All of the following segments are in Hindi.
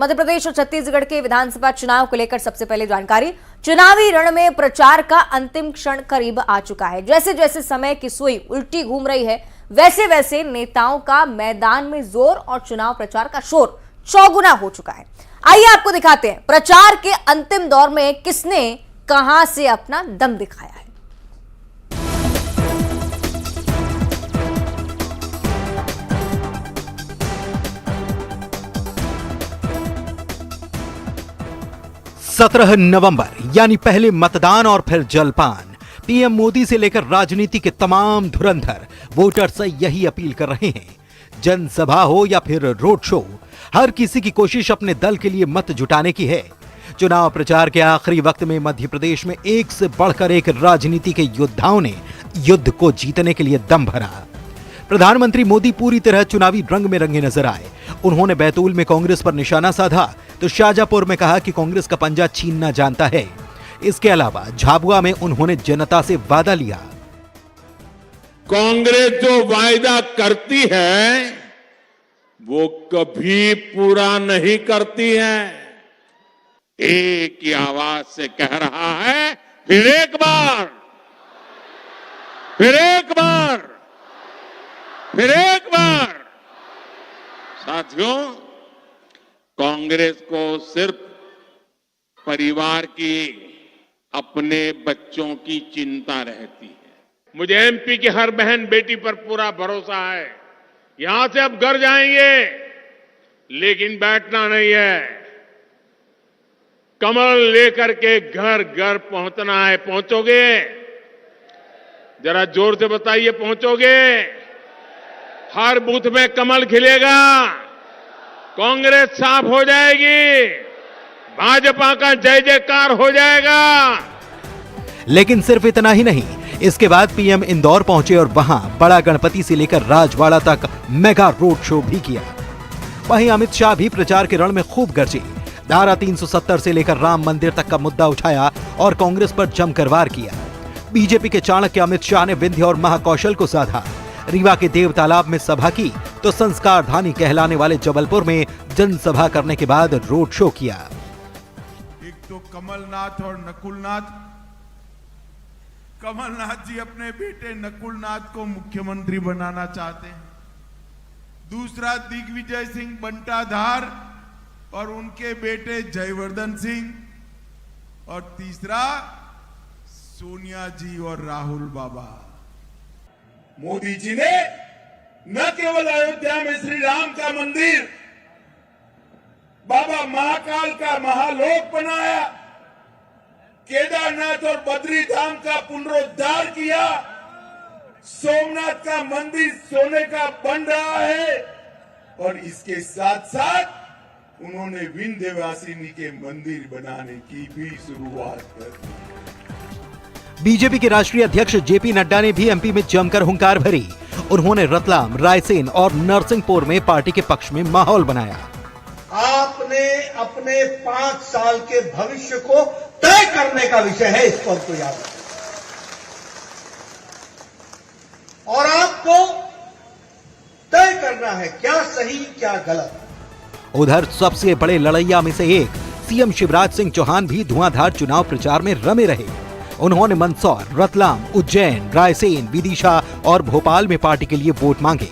मध्य प्रदेश और छत्तीसगढ़ के विधानसभा चुनाव को लेकर सबसे पहले जानकारी। चुनावी रण में प्रचार का अंतिम क्षण करीब आ चुका है। जैसे जैसे समय की सुई उल्टी घूम रही है, वैसे वैसे नेताओं का मैदान में जोर और चुनाव प्रचार का शोर चौगुना हो चुका है। आइए आपको दिखाते हैं प्रचार के अंतिम दौर में किसने कहां से अपना दम दिखाया है। सत्रह नवंबर यानी पहले मतदान और फिर जलपान। पीएम मोदी से लेकर राजनीति के तमाम धुरंधर वोटर से यही अपील कर रहे हैं। जनसभा हो या फिर रोड शो, हर किसी की कोशिश अपने दल के लिए मत जुटाने की है। चुनाव प्रचार के आखिरी वक्त में मध्य प्रदेश में एक से बढ़कर एक राजनीति के योद्धाओं ने युद्ध को जीतने के लिए दम भरा। प्रधानमंत्री मोदी पूरी तरह चुनावी रंग में रंगे नजर आए। उन्होंने बैतूल में कांग्रेस पर निशाना साधा तो शाजापुर में कहा कि कांग्रेस का पंजा छीनना जानता है। इसके अलावा झाबुआ में उन्होंने जनता से वादा लिया। कांग्रेस जो वायदा करती है वो कभी पूरा नहीं करती है। एक ही आवाज से कह रहा है, फिर एक बार, फिर एक बार, फिर एक बार। साथियों, कांग्रेस को सिर्फ परिवार की, अपने बच्चों की चिंता रहती है। मुझे एमपी की हर बहन बेटी पर पूरा भरोसा है। यहां से अब घर जाएंगे, लेकिन बैठना नहीं है। कमल लेकर के घर घर पहुंचना है। पहुंचोगे? जरा जोर से बताइए, पहुंचोगे? हर बूथ में कमल खिलेगा, कांग्रेस साफ हो जाएगी, भाजपा का जय जयकार हो जाएगा। लेकिन सिर्फ इतना ही नहीं, इसके बाद पीएम इंदौर पहुंचे और वहां बड़ा गणपति से लेकर राजवाड़ा तक मेगा रोड शो भी किया। वहीं अमित शाह भी प्रचार के रण में खूब गरजे। धारा 370 से लेकर राम मंदिर तक का मुद्दा उठाया और कांग्रेस पर जमकर वार किया। बीजेपी के चाणक्य अमित शाह ने विंध्य और महाकौशल को साधा। रीवा के देव तालाब में सभा की तो संस्कार धानी कहलाने वाले जबलपुर में जनसभा करने के बाद रोड शो किया। एक तो कमलनाथ और नकुलनाथ। कमलनाथ जी अपने बेटे नकुलनाथ को मुख्यमंत्री बनाना चाहते हैं। दूसरा दिग्विजय सिंह बंटाधार और उनके बेटे जयवर्धन सिंह। और तीसरा सोनिया जी और राहुल बाबा। मोदी जी ने न केवल अयोध्या में श्री राम का मंदिर, बाबा महाकाल का महालोक बनाया, केदारनाथ और बद्री धाम का पुनरुद्धार किया, सोमनाथ का मंदिर सोने का बन रहा है और इसके साथ साथ उन्होंने विंध्यवासिनी के मंदिर बनाने की भी शुरुआत कर दी। बीजेपी के राष्ट्रीय अध्यक्ष जेपी नड्डा ने भी एमपी में जमकर हुंकार भरी। उन्होंने रतलाम, रायसेन और नरसिंहपुर में पार्टी के पक्ष में माहौल बनाया। आपने अपने 5 साल के भविष्य को तय करने का विषय है, इस पद को याद रखें। और आपको तय करना है क्या सही क्या गलत। उधर सबसे बड़े लड़ैया में से एक सीएम शिवराज सिंह चौहान भी धुआंधार चुनाव प्रचार में रमे रहे। उन्होंने मंदसौर, रतलाम, उज्जैन, रायसेन, विदिशा और भोपाल में पार्टी के लिए वोट मांगे।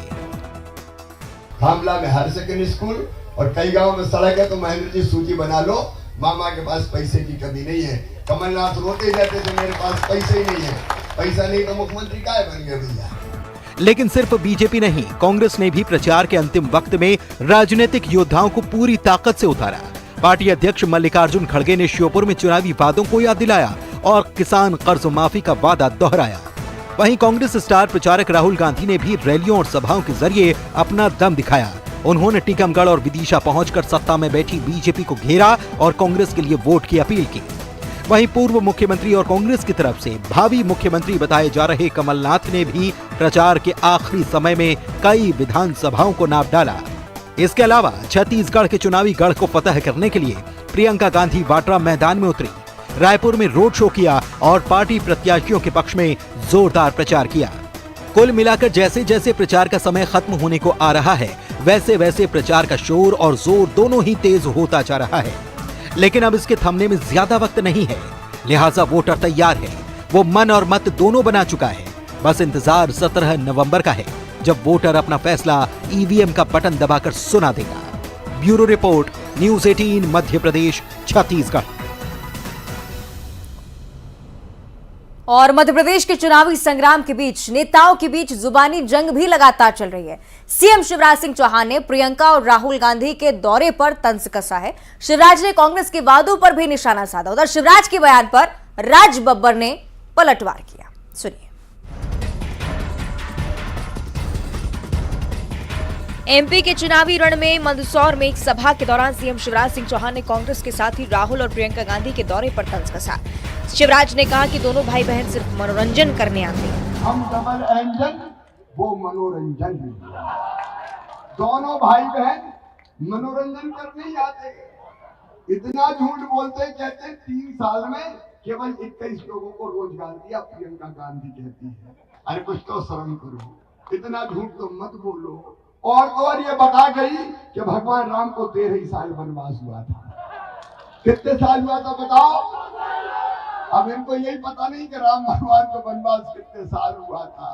खामला में हायर सेकेंडरी स्कूल और कई गांव में सड़क है, तो महेंद्र जी सूची बना लो। मामा के पास पैसे की कमी नहीं है। कमलनाथ रोते जाते थे, मेरे पास पैसे ही नहीं है। पैसा नहीं तो मुख्यमंत्री काहे बन गए भैया। लेकिन सिर्फ बीजेपी नहीं, कांग्रेस ने भी प्रचार के अंतिम वक्त में राजनीतिक योद्धाओं को पूरी ताकत से उतारा। पार्टी अध्यक्ष मल्लिकार्जुन खड़गे ने श्योपुर में चुनावी वादों को याद दिलाया और किसान कर्ज माफी का वादा दोहराया। वहीं कांग्रेस स्टार प्रचारक राहुल गांधी ने भी रैलियों और सभाओं के जरिए अपना दम दिखाया। उन्होंने टीकमगढ़ और विदिशा पहुंचकर सत्ता में बैठी बीजेपी को घेरा और कांग्रेस के लिए वोट की अपील की। वहीं पूर्व मुख्यमंत्री और कांग्रेस की तरफ से भावी मुख्यमंत्री बताए जा रहे कमलनाथ ने भी प्रचार के आखिरी समय में कई विधानसभाओं को नाप डाला। इसके अलावा छत्तीसगढ़ के चुनावी गढ़ को फतह करने के लिए प्रियंका गांधी वाड्रा मैदान में उतरी, रायपुर में रोड शो किया और पार्टी प्रत्याशियों के पक्ष में जोरदार प्रचार किया। कुल मिलाकर जैसे जैसे प्रचार का समय खत्म होने को आ रहा है, वैसे वैसे प्रचार का शोर और जोर दोनों ही तेज होता जा रहा है। लेकिन अब इसके थमने में ज्यादा वक्त नहीं है, लिहाजा वोटर तैयार है। वो मन और मत दोनों बना चुका है। बस इंतजार 17 नवंबर का है, जब वोटर अपना फैसला ईवीएम का बटन दबाकर सुना देगा। Bureau report, news 18 Madhya Pradesh, Chhattisgarh. और मध्य प्रदेश के चुनावी संग्राम के बीच नेताओं के बीच जुबानी जंग भी लगातार चल रही है। सीएम शिवराज सिंह चौहान ने प्रियंका और राहुल गांधी के दौरे पर तंज कसा है। शिवराज ने कांग्रेस के वादों पर भी निशाना साधा। उधर शिवराज के बयान पर राज बब्बर ने पलटवार किया। सुनिए। एमपी के चुनावी रण में मंदसौर में एक सभा के दौरान सीएम शिवराज सिंह चौहान ने कांग्रेस के साथ ही राहुल और प्रियंका गांधी के दौरे पर तंज कसा। शिवराज ने कहा कि दोनों भाई बहन सिर्फ मनोरंजन करने आते हैं। हम डबल इंजन, वो मनोरंजन है। दोनों भाई बहन मनोरंजन करने ही आते हैं। इतना झूठ बोलते कहते 3 साल में केवल 21 लोगों को रोजगार दिया, प्रियंका गांधी कहती है। अरे कुछ तो शर्म करो, इतना झूठ तो मत बोलो। और ये बता गई कि भगवान राम को 13 साल वनवास हुआ था। कितने साल हुआ था बताओ? अब इनको यही पता नहीं कि राम भगवान को वनवास कितने साल हुआ था।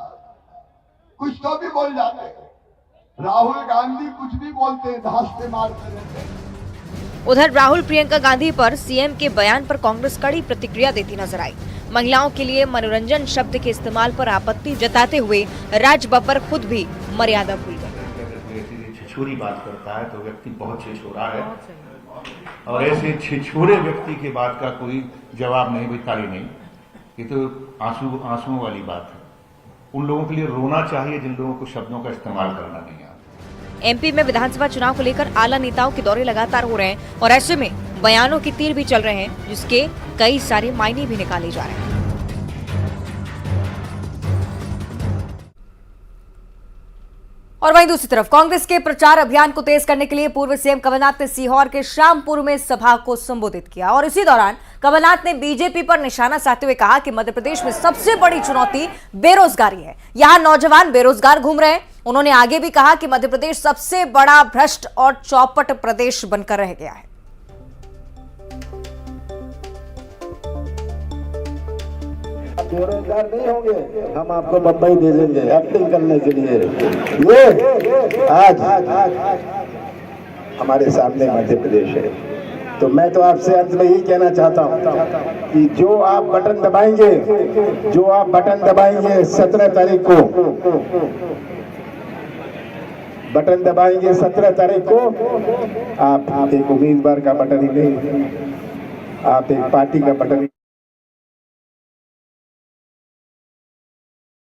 कुछ तो भी बोल जाते हैं। राहुल गांधी कुछ भी बोलते हैं, धांसते मारते रहते हैं। उधर राहुल प्रियंका गांधी पर सीएम के बयान पर कांग्रेस कड़ी प्रतिक्रिया देती नजर आई। महिलाओं के लिए मनोरंजन शब्द के इस्तेमाल पर आपत्ति जताते हुए राज बब्बर खुद भी मर्यादा भूल गए। छिछोरी बात करता है तो व्यक्ति बहुत छिछोरा है, और ऐसे छिछोरे व्यक्ति के बात का कोई जवाब नहीं, भाई ताली नहीं। ये तो आंसुओं वाली बात है। उन लोगों के लिए रोना चाहिए जिन लोगों को शब्दों का इस्तेमाल करना नहीं आता। एमपी में विधानसभा चुनाव को लेकर आला नेताओं के दौरे लगातार हो रहे हैं और ऐसे में बयानों के तीर भी चल रहे हैं, जिसके कई सारे मायने भी निकाले जा रहे हैं। और वहीं दूसरी तरफ कांग्रेस के प्रचार अभियान को तेज करने के लिए पूर्व सीएम कमलनाथ ने सीहोर के श्यामपुर में सभा को संबोधित किया और इसी दौरान कमलनाथ ने बीजेपी पर निशाना साधते हुए कहा कि मध्य प्रदेश में सबसे बड़ी चुनौती बेरोजगारी है। यहां नौजवान बेरोजगार घूम रहे हैं। उन्होंने आगे भी कहा कि मध्य प्रदेश सबसे बड़ा भ्रष्ट और चौपट प्रदेश बनकर रह गया है। बेरोजगार नहीं होंगे, हम आपको बम्बई दे देंगे एक्टिंग करने के लिए। ये आज हमारे सामने मध्य प्रदेश है। तो मैं तो आपसे अंत में यही कहना चाहता हूं कि जो आप बटन दबाएंगे 17 तारीख को बटन दबाएंगे 17 तारीख को, आप एक उम्मीदवार का बटन ही नहीं, आप एक पार्टी का बटन।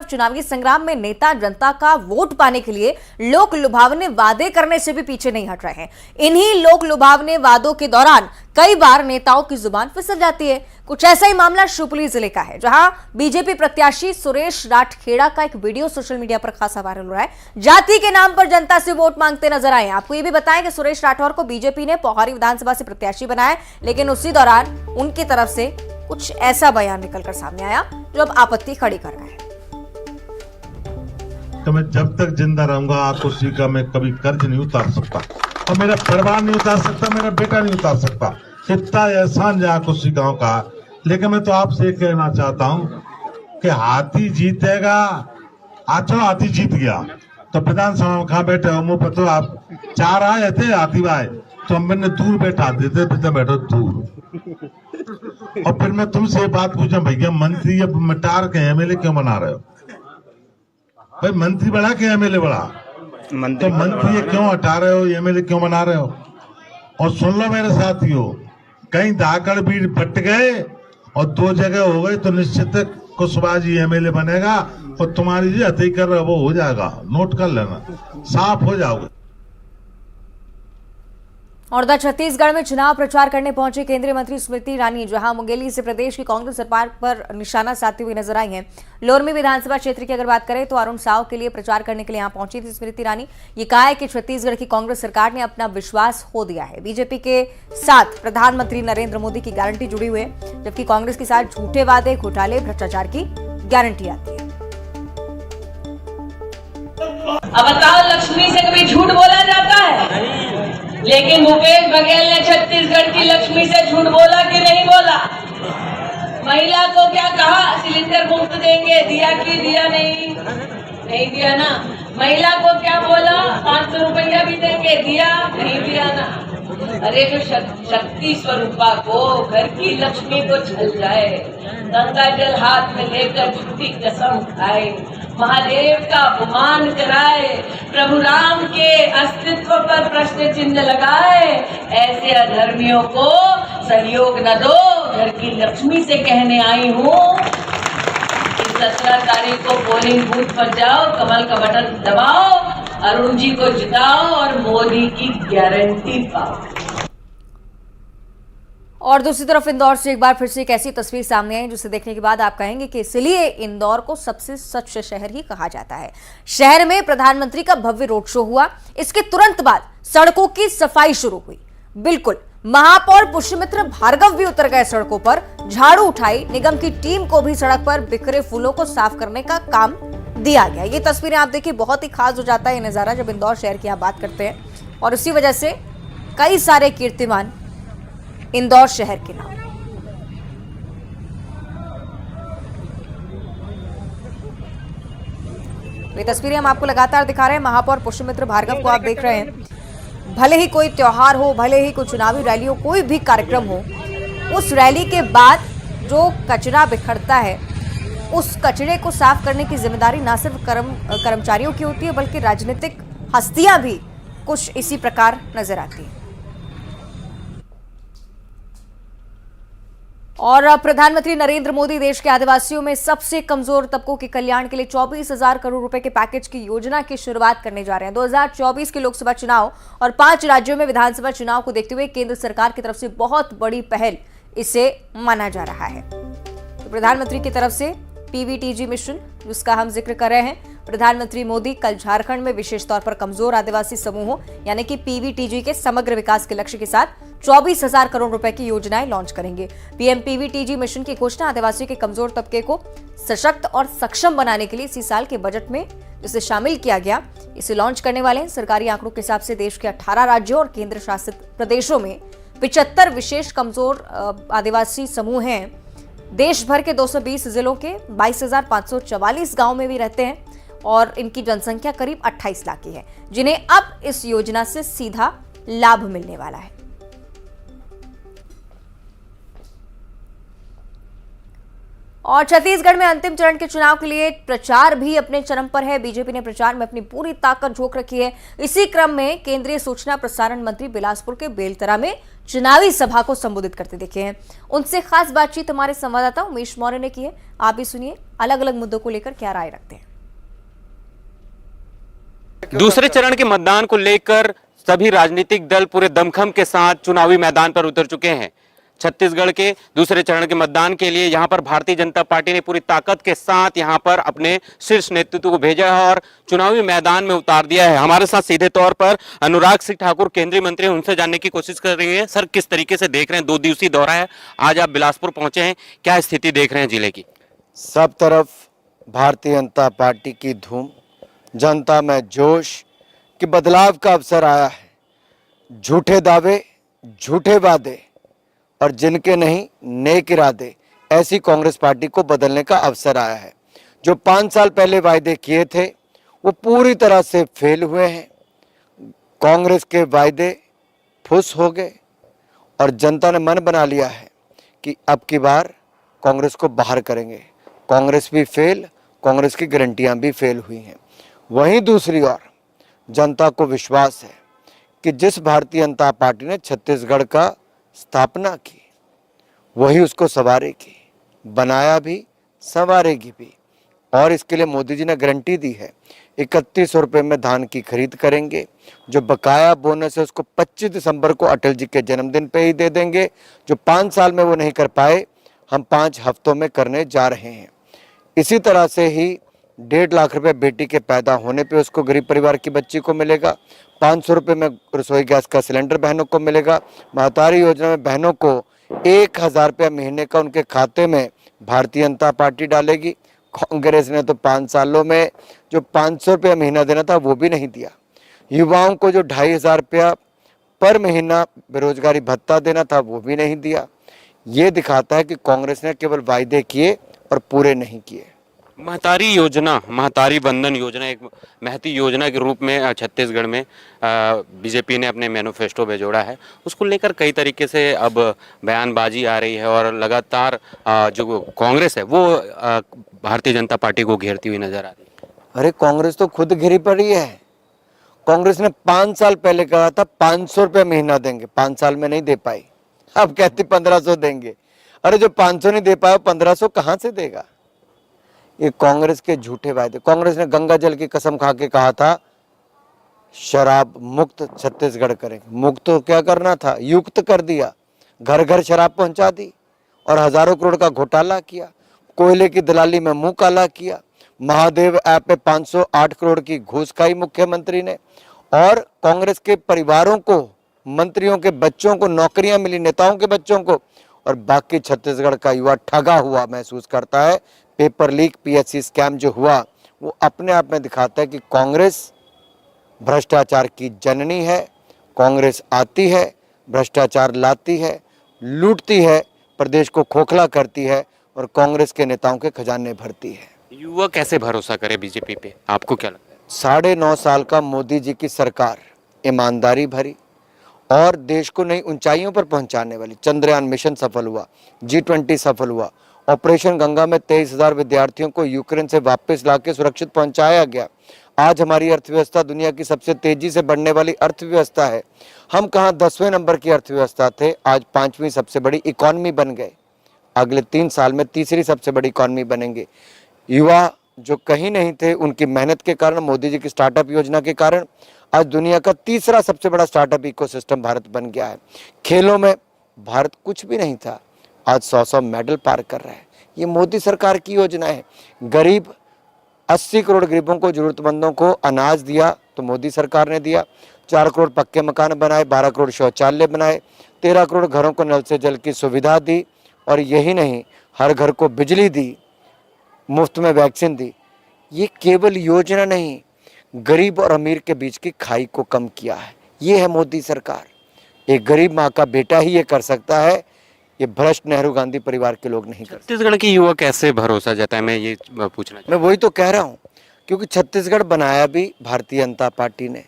चुनावी संग्राम में नेता जनता का वोट पाने के लिए लोक लुभावने वादे करने से भी पीछे नहीं हट रहे हैं। इन्हीं लोक लुभावने वादों के दौरान कई बार नेताओं की जुबान फिसल जाती है। कुछ ऐसा ही मामला शिवपुरी जिले का है, जहां बीजेपी प्रत्याशी सुरेश राठखेड़ा का एक वीडियो सोशल मीडिया पर खासा वायरल हो रहा है। जाति के नाम पर जनता से वोट मांगते नजर आए। आपको ये भी बताएं कि सुरेश राठौर को बीजेपी ने पोहारी विधानसभा से प्रत्याशी बनाया, लेकिन उसी दौरान उनकी तरफ से कुछ ऐसा बयान निकलकर सामने आया जो अब आपत्ति खड़ी कर रहा है। तो मैं जब तक जिंदा रहूंगा आप कुर्सी का मैं कभी कर्ज नहीं उतार सकता, और मेरा परिवार नहीं उतार सकता, मेरा बेटा नहीं उतार सकता। इतना एहसान जहाँ कुर्सी गांव का। लेकिन मैं तो आपसे कहना चाहता हूँ कि हाथी जीतेगा। अच्छा हाथी जीत गया तो विधानसभा में कहा बैठे हो मुंह पर, तो आप 4 आए थे हाथी आए तो मैंने दूर बैठा देते, बैठो दूर। और फिर मैं तुमसे बात पूछा, भैया मंत्री अब मटार के एमएलए क्यों बना रहे हो? भाई मंत्री बड़ा कि एमएलए बड़ा? तो मंत्री क्यों हटा रहे हो, एमएलए क्यों बना रहे हो? और सुन लो मेरे साथियों, कहीं धाकड़ बीड़ बट गए और 2 जगह हो गए तो निश्चित कुशवाहा जी एमएलए बनेगा और तुम्हारी जी हत्या कर रहे वो हो जाएगा। नोट कर लेना, साफ हो जाओगे। और उधर छत्तीसगढ़ में चुनाव प्रचार करने पहुंचे केंद्रीय मंत्री स्मृति ईरानी जहां मुंगेली से प्रदेश की कांग्रेस सरकार पर निशाना साधती हुई नजर आई हैं। लोरमी विधानसभा क्षेत्र की अगर बात करें तो अरुण साव के लिए प्रचार करने के लिए यहां पहुंची थी स्मृति ईरानी। ये कहा है कि छत्तीसगढ़ की कांग्रेस सरकार ने अपना विश्वास खो दिया है। बीजेपी के साथ प्रधानमंत्री नरेंद्र मोदी की गारंटी जुड़ी हुई है, जबकि कांग्रेस के साथ झूठे वादे, घोटाले, भ्रष्टाचार की गारंटी आती है। अब बताओ, लक्ष्मी से कभी झूठ बोला जाता है? लेकिन भूपेश बघेल ने छत्तीसगढ़ की लक्ष्मी से झूठ बोला कि नहीं बोला? महिला को क्या कहा? सिलेंडर मुफ्त देंगे, दिया कि दिया? नहीं दिया ना। महिला को क्या बोला? 500 रुपया भी देंगे, दिया? नहीं दिया ना। अरे जो शक्ति स्वरूपा को, घर की लक्ष्मी को छल जाए, गंगा जल हाथ में लेकर झूठी कसम खाए, महादेव का अपमान कराए, प्रभु राम के अस्तित्व पर प्रश्न चिन्ह लगाए, ऐसे अधर्मियों को सहयोग न दो। घर की लक्ष्मी से कहने आई हूँ, 17 तारीख को पोलिंग बूथ पर जाओ, कमल का बटन दबाओ, अरुण जी को जिताओ और मोदी की गारंटी पाओ। और दूसरी तरफ इंदौर से एक बार फिर से एक ऐसी तस्वीर सामने आई जिसे देखने के बाद आप कहेंगे कि इसलिए इंदौर को सबसे स्वच्छ शहर ही कहा जाता है। शहर में प्रधानमंत्री का भव्य रोड शो हुआ, इसके तुरंत बाद सड़कों की सफाई शुरू हुई। बिल्कुल, महापौर पुष्यमित्र भार्गव भी उतर गए सड़कों पर, झाड़ू उठाई, निगम की टीम को भी सड़क पर बिखरे फूलों को साफ करने का काम दिया गया। ये तस्वीरें आप देखिए, बहुत ही खास हो जाता है ये नजारा जब इंदौर शहर की आप बात करते हैं, और इसी वजह से कई सारे कीर्तिमान इंदौर शहर के नाम। ये तस्वीरें हम आपको लगातार दिखा रहे हैं। महापौर पुष्यमित्र भार्गव को आप देख रहे हैं। भले ही कोई त्योहार हो, भले ही कोई चुनावी रैली हो, कोई भी कार्यक्रम हो, उस रैली के बाद जो कचरा बिखरता है, उस कचरे को साफ करने की जिम्मेदारी ना सिर्फ कर्मचारियों की होती है, बल्कि राजनीतिक हस्तियां भी कुछ इसी प्रकार नजर आती हैं। और प्रधानमंत्री नरेंद्र मोदी देश के आदिवासियों में सबसे कमजोर तबकों के कल्याण के लिए 24,000 करोड़ रुपए के पैकेज की योजना की शुरुआत करने जा रहे हैं। 2024 के लोकसभा चुनाव और 5 राज्यों में विधानसभा चुनाव को देखते हुए केंद्र सरकार की तरफ से बहुत बड़ी पहल इसे माना जा रहा है। तो प्रधानमंत्री की तरफ से पीवीटीजी मिशन, जिसका हम जिक्र कर रहे हैं, प्रधानमंत्री मोदी कल झारखंड में विशेष तौर पर कमजोर आदिवासी समूहों यानी कि पीवीटीजी के समग्र विकास के लक्ष्य के साथ 24,000 करोड़ रुपए की योजनाएं लॉन्च करेंगे। पीएम पीवीटीजी मिशन की घोषणा आदिवासियों के कमजोर तबके को सशक्त और सक्षम बनाने के लिए इसी साल के बजट में इसे शामिल किया गया। इसे लॉन्च करने वाले हैं। सरकारी आंकड़ों के हिसाब से देश के 18 राज्यों और केंद्र शासित प्रदेशों में 75 विशेष कमजोर आदिवासी समूह हैं। देश भर के 220 जिलों के 22,544 गांव में भी रहते हैं और इनकी जनसंख्या करीब 28 लाख की है, जिन्हें अब इस योजना से सीधा लाभ मिलने वाला है। और छत्तीसगढ़ में अंतिम चरण के चुनाव के लिए प्रचार भी अपने चरम पर है। बीजेपी ने प्रचार में अपनी पूरी ताकत झोंक रखी है। इसी क्रम में केंद्रीय सूचना प्रसारण मंत्री बिलासपुर के बेलतरा में चुनावी सभा को संबोधित करते दिखे हैं। उनसे खास बातचीत हमारे संवाददाता उमेश मौर्य ने की है। आप भी सुनिए, अलग अलग मुद्दों को लेकर क्या राय रखते हैं। दूसरे चरण के मतदान को लेकर सभी राजनीतिक दल पूरे दमखम के साथ चुनावी मैदान पर उतर चुके हैं। छत्तीसगढ़ के दूसरे चरण के मतदान के लिए यहां पर भारतीय जनता पार्टी ने पूरी ताकत के साथ यहां पर अपने शीर्ष नेतृत्व को भेजा है और चुनावी मैदान में उतार दिया है। हमारे साथ सीधे तौर पर अनुराग सिंह ठाकुर केंद्रीय मंत्री, उनसे जानने की कोशिश कर रही है। सर, किस तरीके से देख रहे हैं, 2 दिवसीय दौरा है, आज आप बिलासपुर पहुंचे हैं, क्या स्थिति देख रहे हैं जिले की? सब तरफ भारतीय जनता पार्टी की धूम, जनता में जोश कि बदलाव का अवसर आया है। झूठे दावे, झूठे वादे और जिनके नहीं नेक इरादे, ऐसी कांग्रेस पार्टी को बदलने का अवसर आया है। जो 5 साल पहले वायदे किए थे वो पूरी तरह से फेल हुए हैं। कांग्रेस के वायदे फुस हो गए और जनता ने मन बना लिया है कि अब की बार कांग्रेस को बाहर करेंगे। कांग्रेस भी फेल, कांग्रेस की गारंटियां भी फेल हुई हैं। वहीं दूसरी ओर जनता को विश्वास है कि जिस भारतीय जनता पार्टी ने छत्तीसगढ़ का स्थापना की वही उसको संवारेगी, बनाया भी संवारेगी भी। और इसके लिए मोदी जी ने गारंटी दी है 3100 रुपये में धान की खरीद करेंगे। जो बकाया बोनस है उसको 25 दिसंबर को अटल जी के जन्मदिन पे ही दे देंगे। जो 5 साल में वो नहीं कर पाए, हम 5 हफ्तों में करने जा रहे हैं। इसी तरह से ही 1.5 लाख रुपए बेटी के पैदा होने पे उसको गरीब परिवार की बच्ची को मिलेगा। 500 रुपये में रसोई गैस का सिलेंडर बहनों को मिलेगा। महतारी योजना में बहनों को 1000 रुपया महीने का उनके खाते में भारतीय जनता पार्टी डालेगी। कांग्रेस ने तो 5 सालों में जो 500 रुपया महीना देना था वो भी नहीं दिया। युवाओं को जो 2,500 रुपया पर महीना बेरोजगारी भत्ता देना था वो भी नहीं दिया। ये दिखाता है कि कांग्रेस ने केवल वायदे किए और पूरे नहीं किए। महतारी योजना, महतारी बंधन योजना एक महती योजना के रूप में छत्तीसगढ़ में बीजेपी ने अपने मैनिफेस्टो में जोड़ा है। उसको लेकर कई तरीके से अब बयानबाजी आ रही है और लगातार जो कांग्रेस है वो भारतीय जनता पार्टी को घेरती हुई नजर आ रही है। अरे कांग्रेस तो खुद घिरी पड़ी है। कांग्रेस ने 5 साल पहले कहा था 500 रुपये महीना देंगे, 5 साल में नहीं दे पाई। अब कहती 1500 देंगे। अरे जो 500 नहीं दे पाया 1500 कहां से देगा? ये कांग्रेस के झूठे वायदे। कांग्रेस ने गंगा जल की कसम खा के कहा था शराब मुक्त छत्तीसगढ़ करेंगे। मुक्त तो क्या करना था, युक्त कर दिया। घर घर शराब पहुंचा दी और हजारों करोड़ का घोटाला किया। कोयले की दलाली में मुंह काला किया। महादेव ऐप पे 508 करोड़ की घूस खाई मुख्यमंत्री ने। और कांग्रेस के परिवारों को, मंत्रियों के बच्चों को नौकरियां मिली, नेताओं के बच्चों को, और बाकी छत्तीसगढ़ का युवा ठगा हुआ महसूस करता है। पेपर लीक, पीएचसी स्कैम जो हुआ वो अपने आप में दिखाता है कि कांग्रेस भ्रष्टाचार की जननी है। कांग्रेस आती है, भ्रष्टाचार लाती है, लूटती है, प्रदेश को खोखला करती है और कांग्रेस के नेताओं के खजाने भरती है। युवा कैसे भरोसा करे बीजेपी पे, आपको क्या लगता है? 9.5 साल का मोदी जी की सरकार ईमानदारी भरी और देश को नई ऊंचाइयों पर पहुंचाने वाली। चंद्रयान मिशन सफल हुआ, G20 सफल हुआ, ऑपरेशन गंगा में 23,000 विद्यार्थियों को यूक्रेन से वापस लाके सुरक्षित पहुंचाया गया। आज हमारी अर्थव्यवस्था दुनिया की सबसे तेजी से बढ़ने वाली अर्थव्यवस्था है। हम कहाँ 10वें नंबर की अर्थव्यवस्था थे, आज 5वीं सबसे बड़ी इकॉनमी बन गए। अगले 3 साल में तीसरी सबसे बड़ी इकॉनमी बनेंगे। युवा जो कहीं नहीं थे, उनकी मेहनत के कारण, मोदी जी की स्टार्टअप योजना के कारण आज दुनिया का तीसरा सबसे बड़ा स्टार्टअप इकोसिस्टम भारत बन गया है। खेलों में भारत कुछ भी नहीं था, आज 100 मेडल पार कर रहा है। ये मोदी सरकार की योजना है। गरीब 80 करोड़ गरीबों को, जरूरतमंदों को अनाज दिया तो मोदी सरकार ने दिया। 4 करोड़ पक्के मकान बनाए, 12 करोड़ शौचालय बनाए, 13 करोड़ घरों को नल से जल की सुविधा दी। और यही नहीं, हर घर को बिजली दी, मुफ्त में वैक्सीन दी। ये केवल योजना नहीं, गरीब और अमीर के बीच की खाई को कम किया है। ये है मोदी सरकार। एक गरीब माँ का बेटा ही ये कर सकता है, ये भ्रष्ट नेहरू गांधी परिवार के लोग नहीं करते। छत्तीसगढ़ की युवा कैसे भरोसा जताए, मैं ये पूछना मैं वही तो कह रहा हूँ, क्योंकि छत्तीसगढ़ बनाया भी भारतीय जनता पार्टी ने।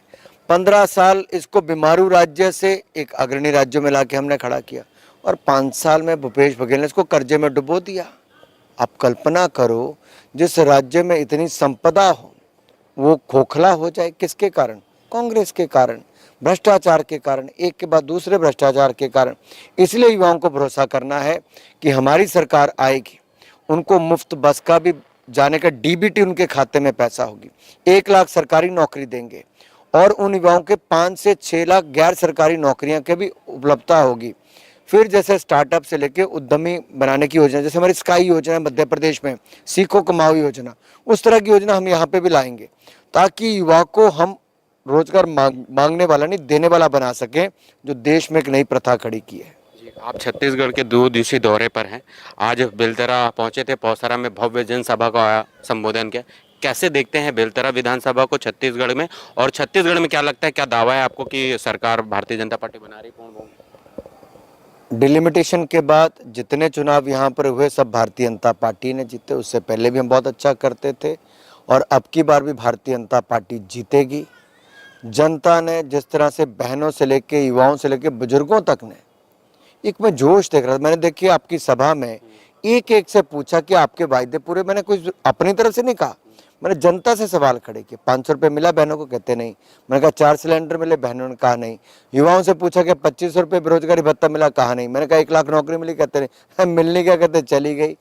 15 साल इसको बीमारू राज्य से एक अग्रणी राज्यों में लाके हमने खड़ा किया और 5 साल में भूपेश बघेल ने इसको कर्जे में डुबो दिया। आप कल्पना करो, जिस राज्य में इतनी संपदा हो वो खोखला हो जाए। किसके कारण? कांग्रेस के कारण, भ्रष्टाचार के कारण, एक के बाद दूसरे भ्रष्टाचार के कारण। इसलिए युवाओं को भरोसा करना है कि हमारी सरकार आएगी, उनको मुफ्त बस का भी जाने का डीबीटी उनके खाते में पैसा होगी, 1 लाख सरकारी नौकरी देंगे और उन युवाओं के 5 से 6 लाख गैर सरकारी नौकरियां के भी उपलब्धता होगी। फिर जैसे स्टार्टअप से लेके उद्यमी बनाने की योजना, जैसे हमारी स्काई योजना है मध्य प्रदेश में, सीखो कमाओ योजना, उस तरह की योजना हम यहाँ पे भी लाएंगे ताकि युवा को हम रोजगार मांगने वाला नहीं, देने वाला बना सके, जो देश में एक नई प्रथा खड़ी की है। आप छत्तीसगढ़ के 2 दिवसीय दौरे पर हैं। आज बेलतरा पहुंचे थे, पौसरा में भव्य जनसभा का संबोधन किया। कैसे देखते हैं बेलतरा विधानसभा को छत्तीसगढ़ में, और छत्तीसगढ़ में क्या लगता है, क्या दावा है आपको कि सरकार भारतीय जनता पार्टी बना रही पूर्ण बहुमत? डिलिमिटेशन के बाद जितने चुनाव यहाँ पर हुए सब भारतीय जनता पार्टी ने जीते। उससे पहले भी हम बहुत अच्छा करते थे और अब की बार भी भारतीय जनता पार्टी जीतेगी। जनता ने जिस तरह से बहनों से लेके, युवाओं से लेके, बुजुर्गों तक ने एक मैं जोश देख रहा था। मैंने देखिए आपकी सभा में एक एक से पूछा कि आपके वायदे पूरे। मैंने कुछ अपनी तरफ से नहीं कहा, मैंने जनता से सवाल खड़े किए। 500 रुपये मिला बहनों को, कहते नहीं। मैंने कहा 4 सिलेंडर मिले, बहनों ने कहा नहीं। युवाओं से पूछा कि 2500 रुपये बेरोजगारी भत्ता मिला, कहा नहीं। मैंने कहा 1 लाख नौकरी मिली, कहते नहीं। मिलने क्या, कहते चली गई।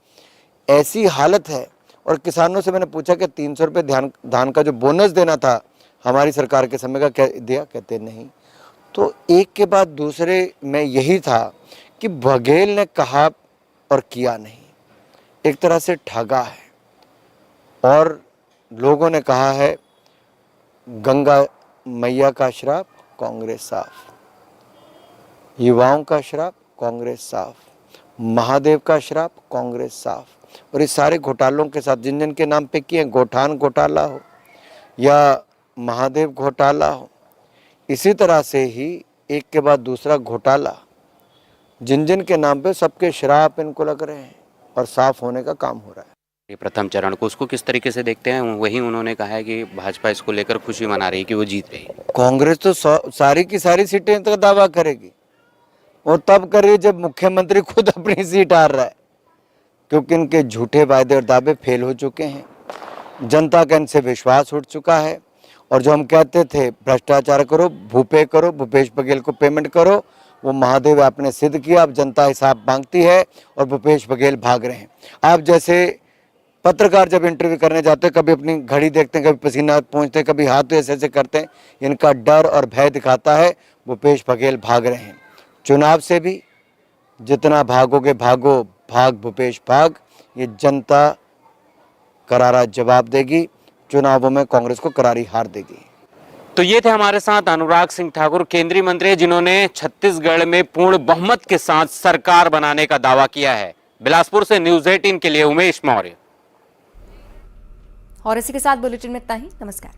ऐसी हालत है। और किसानों से मैंने पूछा कि 300 रुपये धान का जो बोनस देना था हमारी सरकार के समय का, क्या दिया, कहते नहीं। तो एक के बाद दूसरे में यही था कि बघेल ने कहा और किया नहीं, एक तरह से ठगा है। और लोगों ने कहा है गंगा मैया का श्राप, कांग्रेस साफ। युवाओं का श्राप, कांग्रेस साफ। महादेव का श्राप, कांग्रेस साफ। और इस सारे घोटालों के साथ जिन जिन के नाम पे किए, गोठान घोटाला हो या महादेव घोटाला हो, इसी तरह से ही एक के बाद दूसरा घोटाला जिन जिन के नाम पे सबके श्राप इनको लग रहे हैं और साफ होने का काम हो रहा है। ये प्रथम चरण को उसको किस तरीके से देखते हैं? वही उन्होंने कहा है कि भाजपा इसको लेकर खुशी मना रही है कि वो जीत रही है। कांग्रेस तो सारी की सारी सीटें का दावा करेगी और तब कर रही जब मुख्यमंत्री खुद अपनी सीट हार रहा है, क्योंकि इनके झूठे वायदे और दावे फेल हो चुके हैं। जनता का इनसे विश्वास उठ चुका है और जो हम कहते थे भ्रष्टाचार करो, भूपेश बघेल को पेमेंट करो, वो महादेव आपने सिद्ध किया। अब जनता हिसाब मांगती है और भूपेश बघेल भाग रहे हैं। आप जैसे पत्रकार जब इंटरव्यू करने जाते हैं, कभी अपनी घड़ी देखते हैं, कभी पसीना पहुँचते हैं, कभी हाथ ऐसे ऐसे करते हैं, इनका डर और भय दिखाता है। भूपेश बघेल भाग रहे हैं। चुनाव से भी जितना भागोगे भागो, भाग भूपेश भाग, ये जनता करारा जवाब देगी। चुनावों में कांग्रेस को करारी हार देगी। तो ये थे हमारे साथ अनुराग सिंह ठाकुर, केंद्रीय मंत्री, जिन्होंने छत्तीसगढ़ में पूर्ण बहुमत के साथ सरकार बनाने का दावा किया है। बिलासपुर से न्यूज़ 18 के लिए उमेश मौर्य। और इसी के साथ बुलेटिन में इतना ही। नमस्कार।